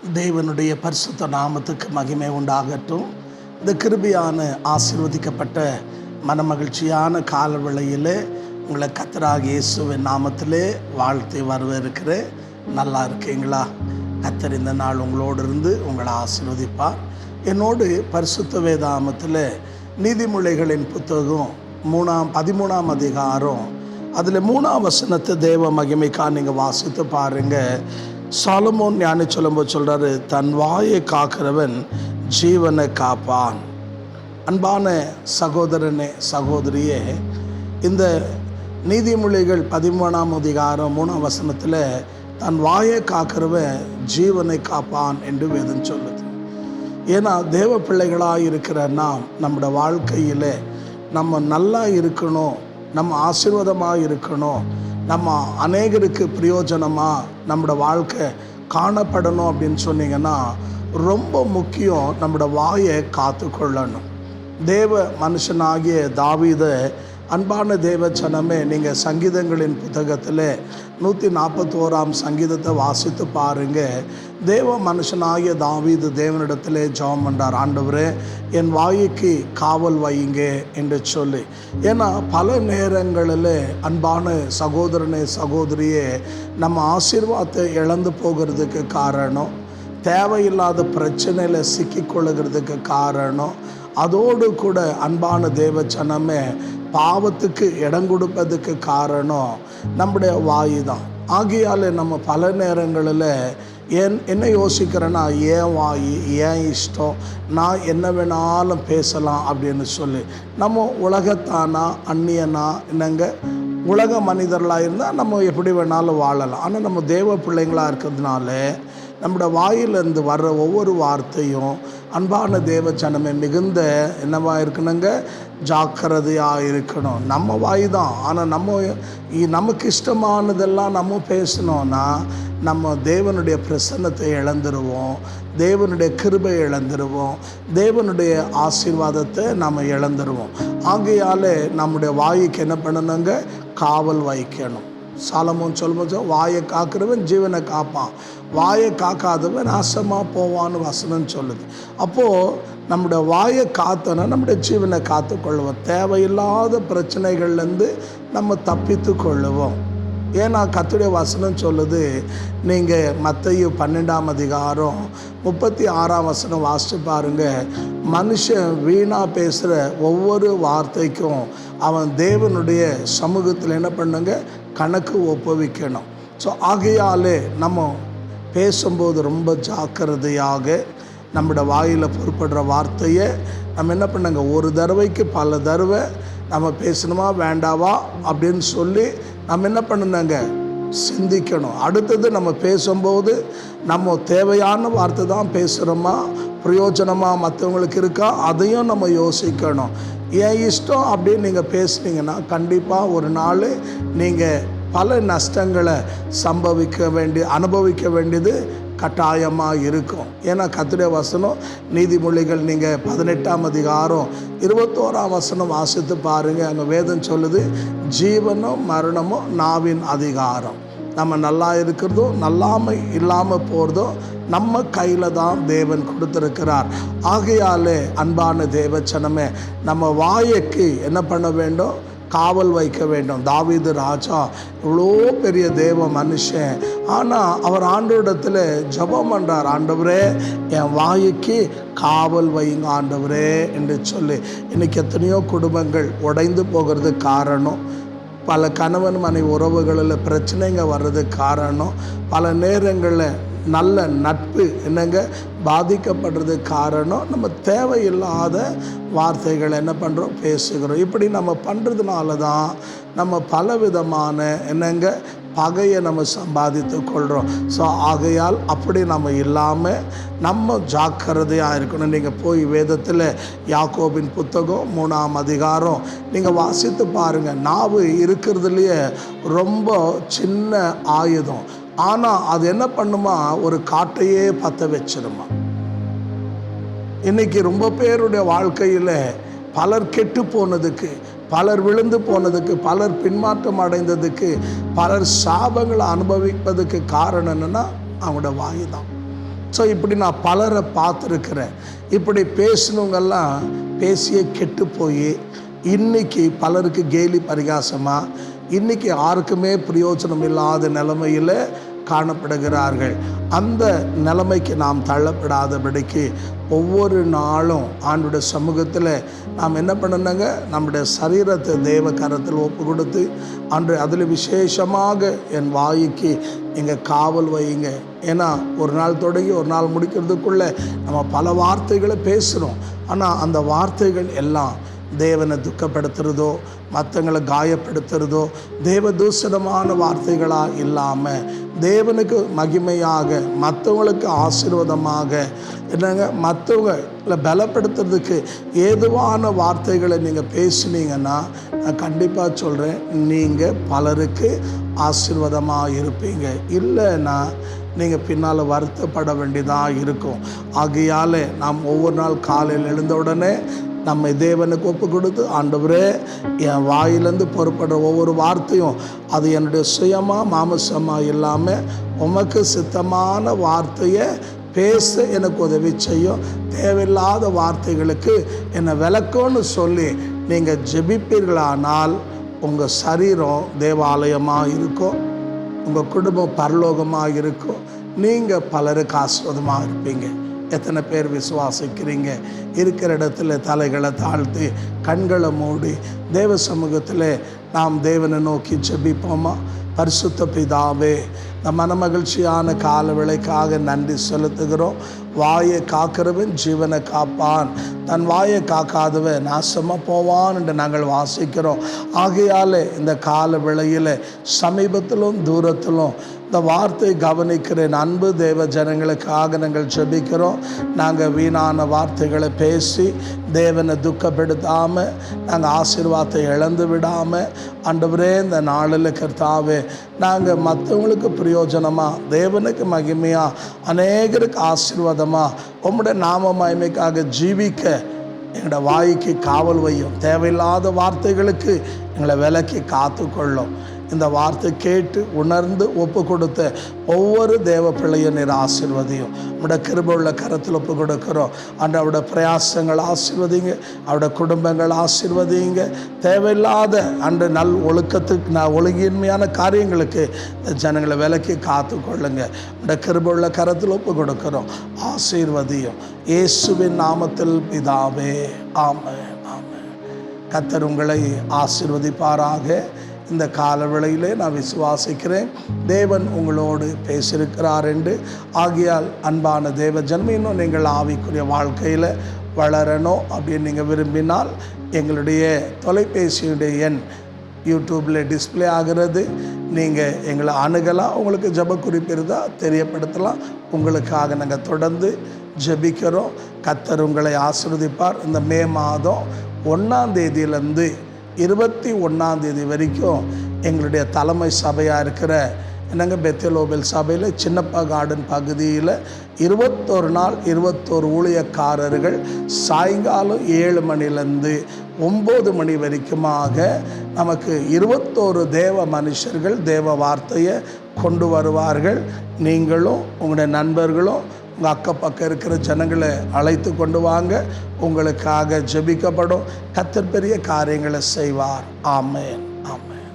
தேவனுடைய பரிசுத்த நாமத்துக்கு மகிமை உண்டாகட்டும். இந்த கிருபையான ஆசீர்வதிக்கப்பட்ட மனமகிழ்ச்சியான காலவேளையிலே உங்களை கர்த்தராகிய இயேசுவின் நாமத்திலே வாழ்த்தி வரவேற்கிறேன். நல்லா இருக்கீங்களா? கர்த்தர் இந்த நாள் உங்களோடு இருந்து உங்களை ஆசீர்வதிப்பார். என்னோடு பரிசுத்த வேதாகமத்தில் நீதிமொழிகளின் புத்தகம் 13ஆம் அதிகாரம் அதில் 3ஆம் வசனத்தை தேவ மகிமைக்காக நீங்கள் வாசித்து பாருங்கள். சாலமோன் ஞானி சொல்லும்போது சொல்கிறாரு, தன் வாயை காக்கிறவன் ஜீவனை காப்பான். அன்பான சகோதரனே சகோதரியே, இந்த நீதிமொழிகள் 13ஆம் அதிகாரம் 3ஆம் வசனத்தில் தன் வாயை காக்கிறவன் ஜீவனை காப்பான் என்று வேதம் சொல்லுது. ஏன்னா தேவ பிள்ளைகளாக இருக்கிற நாம் நம்முடைய வாழ்க்கையில் நம்ம நல்லா இருக்கணும், நம்ம ஆசீர்வாதமாக இருக்கணும், நம்ம அநேகருக்கு பிரயோஜனமாக நம்மளோட வாழ்க்கை காணப்படணும் அப்படின்னு சொன்னீங்கன்னா ரொம்ப முக்கியம் நம்மளோட வாயை காத்துக்கொள்ளணும். தேவ மனுஷனாகிய தாவீதை, அன்பான தேவ ஜனமே, நீங்கள் சங்கீதங்களின் புத்தகத்தில் 141ஆம் சங்கீதத்தை வாசித்து பாருங்கள். தேவ மனுஷனாகிய தாவீது தேவனிடத்திலே ஜெபம் பண்ணார், ஆண்டவரே என் வாய்க்கு காவல் வையுங்க என்று சொல்லி. ஏன்னா பல நேரங்களில் அன்பான சகோதரனே சகோதரியே, நம்ம ஆசீர்வாதத்தை இழந்து போகிறதுக்கு காரணம், தேவையில்லாத பிரச்சனையில் சிக்கிக்கொள்ளுகிறதுக்கு காரணம், அதோடு கூட அன்பான தேவ ஜனமே பாவத்துக்கு இடம் கொடுப்பதுக்கு காரணம் நம்முடைய வாய் தான். ஆகையால் நம்ம பல நேரங்களில் என்ன யோசிக்கிறேன்னா, ஏன் வாய், ஏன் இஷ்டம், நான் என்ன வேணாலும் பேசலாம் அப்படின்னு சொல்லி நம்ம உலகத்தானா அந்நியனா என்னங்க உலக மனிதர்களாக இருந்தால் நம்ம எப்படி வேணாலும் வாழலாம். ஆனால் நம்ம தேவ பிள்ளைங்களாக இருக்கிறதுனால நம்மளோட வாயிலிருந்து வர்ற ஒவ்வொரு வார்த்தையும் அன்பான தேவ ஜனமே மிகுந்த என்னவாக இருக்கணுங்க, ஜாக்கிரதையாக இருக்கணும். நம்ம வாய் தான், ஆனால் நமக்கு இஷ்டமானதெல்லாம் நம்ம பேசணும்னா நம்ம தேவனுடைய பிரசன்னத்தை இழந்துருவோம், தேவனுடைய கிருபை இழந்துருவோம், தேவனுடைய ஆசீர்வாதத்தை நம்ம இழந்துருவோம். ஆகையால் நம்முடைய வாய்க்கு என்ன பண்ணணுங்க, காவல் வைக்கணும். சாலமோன் சொல்லும்போது வாயை காக்கிறவன் ஜீவனை காப்பான், வாயை காக்காதவன் நாசமாக போவான்னு வசனம் சொல்லுது. அப்போது நம்முடைய வாயை காத்தோன்னா நம்முடைய ஜீவனை காத்து கொள்ளுவோம், தேவையில்லாத பிரச்சனைகள்லேருந்து நம்ம தப்பித்து கொள்ளுவோம். ஏன்னா கர்த்தருடைய வசனம் சொல்லுது, நீங்கள் மத்தேயு 12ஆம் அதிகாரம் 36ஆம் வசனம் வாசித்து பாருங்கள். மனுஷன் வீணாக பேசுகிற ஒவ்வொரு வார்த்தைக்கும் அவன் தேவனுடைய சமூகத்தில் என்ன பண்ணுங்க, கணக்கு ஒப்புவிக்கணும். ஸோ ஆகையாலே நம்ம பேசும்போது ரொம்ப ஜாக்கிரதையாக நம்மளோட வாயில் பொறுப்படுற வார்த்தையை நம்ம என்ன பண்ணுங்க, ஒரு தடவைக்கு பல தடவை நம்ம பேசணுமா வேண்டாவா அப்படின்னு சொல்லி நம்ம என்ன பண்ணணுங்க, சிந்திக்கணும். அடுத்தது நம்ம பேசும்போது நம்ம தேவையான வார்த்தை தான் பேசுகிறோமா, பிரயோஜனமாக மற்றவங்களுக்கு இருக்கா, அதையும் நம்ம யோசிக்கணும். என் இஷ்டம் அப்படின்னு நீங்கள் பேசுனீங்கன்னா கண்டிப்பாக ஒரு நாள் நீங்கள் பல நஷ்டங்களை அனுபவிக்க வேண்டியது கட்டாயமாக இருக்கும். ஏன்னா கர்த்தருடைய வசனம் நீதிமொழிகள் நீங்கள் 18ஆம் அதிகாரம் 21ஆம் வசனம் வாசித்து பாருங்கள். அங்கே வேதம் சொல்லுது, ஜீவனும் மரணமும் நாவின் அதிகாரம். நம்ம நல்லா இருக்கிறதும் இல்லாமல் போகிறதும் நம்ம கையில் தான் தேவன் கொடுத்துருக்கிறார். ஆகையாலே அன்பான தேவச்சனமே, நம்ம வாய்க்கு என்ன பண்ண வேண்டும், காவல் வைக்க வேண்டும். தாவீது ராஜா இவ்வளோ பெரிய தேவ மனுஷன், ஆனால் அவர் ஆண்டவரிடத்தில் ஜெபம் பண்ணுறார், ஆண்டவரே என் வாய்க்கு காவல் வையுங்க ஆண்டவரே என்று சொல்லி. இன்றைக்கி எத்தனையோ குடும்பங்கள் உடைந்து போகிறதுக்கு காரணம், பல கணவன் மனைவி உறவுகளில் பிரச்சனைங்க வர்றதுக்கு காரணம், பல நேரங்களில் நல்ல நட்பு என்னங்க பாதிக்கப்படுறதுக்கு காரணம் நம்ம தேவையில்லாத வார்த்தைகளை என்ன பண்ணுறோம், பேசுகிறோம். இப்படி நம்ம பண்ணுறதுனால தான் நம்ம பலவிதமான என்னங்க பகையை நம்ம சம்பாதித்து கொள்கிறோம். ஸோ ஆகையால் அப்படி நம்ம இல்லாமல் நம்ம ஜாக்கிரதையாக இருக்கணும். நீங்கள் போய் வேதத்தில் யாக்கோபின் புத்தகம் 3ஆம் அதிகாரம் நீங்கள் வாசித்து பாருங்கள். நாவு இருக்கிறதுலையே ரொம்ப சின்ன ஆயுதம், ஆனால் அது என்ன பண்ணுமா, ஒரு காட்டையே பற்ற வச்சிருமா. இன்றைக்கி ரொம்ப பேருடைய வாழ்க்கையில் பலர் கெட்டு போனதுக்கு, பலர் விழுந்து போனதுக்கு, பலர் பின்மாற்றம் அடைந்ததுக்கு, பலர் சாபங்களை அனுபவிப்பதுக்கு காரணம் என்னென்னா அவங்களோட வாய் தான். ஸோ இப்படி நான் பலரை பார்த்துருக்கிறேன். இப்படி பேசினவங்கெல்லாம் பேசியே கெட்டு போய் இன்றைக்கி பலருக்கு கேலி பரிகாசமாக இன்றைக்கி யாருக்குமே பிரயோஜனம் இல்லாத நிலைமையில் காணப்படுகிறார்கள். அந்த நிலைமைக்கு நாம் தள்ளப்படாதபடிக்கு ஒவ்வொரு நாளும் ஆண்டோட சமூகத்தில் நாம் என்ன பண்ணணுங்க, நம்முடைய சரீரத்தை தேவ கரத்தில் ஒப்பு கொடுத்து அன்று அதில் விசேஷமாக என் வாய்க்கு நீங்கள் காவல் வையுங்க. ஏன்னா ஒரு நாள் தொடங்கி ஒரு நாள் முடிக்கிறதுக்குள்ளே நம்ம பல வார்த்தைகளை பேசுகிறோம். ஆனால் அந்த வார்த்தைகள் எல்லாம் தேவனை துக்கப்படுத்துகிறதோ மற்றவங்களை காயப்படுத்துகிறதோ தேவதூஷணமான வார்த்தைகளாக இல்லாமல் தேவனுக்கு மகிமையாக மற்றவங்களுக்கு ஆசீர்வாதமாக என்னங்க மற்றவங்களை பலப்படுத்துறதுக்கு ஏதுவான வார்த்தைகளை நீங்கள் பேசுனீங்கன்னா நான் கண்டிப்பாக சொல்கிறேன், நீங்கள் பலருக்கு ஆசீர்வாதமாக இருப்பீங்க. இல்லைன்னா நீங்கள் பின்னால் வருத்தப்பட வேண்டியதாக இருக்கும். ஆகையால் நாம் ஒவ்வொரு நாள் காலையில் எழுந்த உடனே நம்மை தேவனுக்கு ஒப்பு கொடுத்து, ஆண்டவரே என் வாயிலேருந்து புறப்படுற ஒவ்வொரு வார்த்தையும் அது என்னுடைய சுயமாக மாமிசமாக இல்லாமல் உமக்கு சித்தமான வார்த்தையை பேச எனக்கு உதவி செய்யும். தேவையில்லாத வார்த்தைகளுக்கு என்னை விளக்கும்னு சொல்லி நீங்கள் ஜெபிப்பீர்களானால் உங்கள் சரீரம் தேவாலயமாக இருக்கும், உங்கள் குடும்பம் பரலோகமாக இருக்கும், நீங்கள் பலருக்கு ஆசீர்வாதமாக இருப்பீங்க. எத்தனை பேர் விசுவாசிக்கிறீங்க? இருக்கிற இடத்துல தலைகளை தாழ்த்தி கண்களை மூடி தேவ சமூகத்தில் நாம் தேவனை நோக்கி ஜெபிப்போமா? பரிசுத்த பிதாவே, இந்த மனமகிழ்ச்சியான கால வேளைக்காக நன்றி செலுத்துகிறோம். வாயை காக்கிறவன் ஜீவனை காப்பான், தன் வாயை காக்காதவன் நாசமாக போவான் என்று நாங்கள் வாசிக்கிறோம். ஆகையால் இந்த கால வேளையில் சமீபத்திலும் தூரத்திலும் இந்த வார்த்தை கவனிக்கிறேன் அன்பு தேவ ஜனங்களுக்காக நாங்கள் ஜெபிக்கிறோம். நாங்கள் வீணான வார்த்தைகளை பேசி தேவனை துக்கப்படுத்தாமல் நாங்கள் ஆசீர்வாதத்தை இழந்து விடாமல் ஆண்டவரே இந்த நாளில் கர்த்தாவே நாங்கள் மற்றவங்களுக்கு பிரயோஜனமாக தேவனுக்கு மகிமையாக அநேகருக்கு ஆசீர்வாதமாக உம்முடைய நாம மகிமைக்காக ஜீவிக்க எங்களோட வாய்க்கு காவல் வையும். தேவையில்லாத வார்த்தைகளுக்கு எங்களை விலக்கி காத்துக்கொள்ளும். இந்த வார்த்தை கேட்டு உணர்ந்து ஒப்பு கொடுத்த ஒவ்வொரு தேவ பிள்ளையும் நீர் ஆசீர்வதியும். நம்முடைய கிருபை உள்ள கரத்தில் ஒப்பு கொடுக்கிறோம். அன்று அவருடைய பிரயாசங்கள் ஆசீர்வதிங்க, அவருடைய குடும்பங்கள் ஆசீர்வதிங்க. தேவையில்லாத அன்று நல் ஒழுக்கத்துக்கு ஒழுங்கின்மையான காரியங்களுக்கு இந்த ஜனங்களை விலக்கி காத்து கொள்ளுங்க. நம்முடைய கிருபை உள்ள கரத்தில் ஒப்பு கொடுக்கிறோம். ஆசீர்வதியும் இயேசுவின் நாமத்தில் பிதாவே, ஆமென், ஆமென். கர்த்தர் உங்களை ஆசீர்வதிப்பாராக. இந்த கால வேளையிலே நான் விசுவாசிக்கிறேன் தேவன் உங்களோடு பேசியிருக்கிறார் என்று. ஆகையால் அன்பான தேவ ஜனமே, இன்னும் நீங்கள் ஆவிக்குரிய வாழ்க்கையில் வளரணும் அப்படின்னு நீங்கள் விரும்பினால் எங்களுடைய தொலைபேசியுடைய எண் யூடியூப்பில் டிஸ்பிளே ஆகிறது. நீங்கள் எங்களை அணுகலாம். உங்களுக்கு ஜெப குறிப்பு இருந்தால் தெரியப்படுத்தலாம். உங்களுக்காக நாங்கள் தொடர்ந்து ஜெபிக்கிறோம். கர்த்தர் உங்களை ஆசீர்வதிப்பார். இந்த மே மாதம் 1ஆம் தேதியிலேருந்து 21ஆம் தேதி வரைக்கும் எங்களுடைய தலைமை சபையாக இருக்கிற என்னங்க பெத்தேலோபேல் சபையில் சின்னப்பா கார்டன் பகுதியில் 21 நாள் 21 ஊழியக்காரர்கள் சாயங்காலம் 7 மணிலேருந்து 9 மணி வரைக்குமாக நமக்கு 21 தேவ மனுஷர்கள் தேவ வார்த்தையை கொண்டு வருவார்கள். நீங்களும் உங்களுடைய நண்பர்களும் உங்கள் அக்கப்பக்கம் இருக்கிற ஜனங்களை அழைத்து கொண்டு வாங்க. உங்களுக்காக ஜெபிக்கப்படும். கர்த்தர் பெரிய காரியங்களை செய்வார். ஆமென், ஆமென்.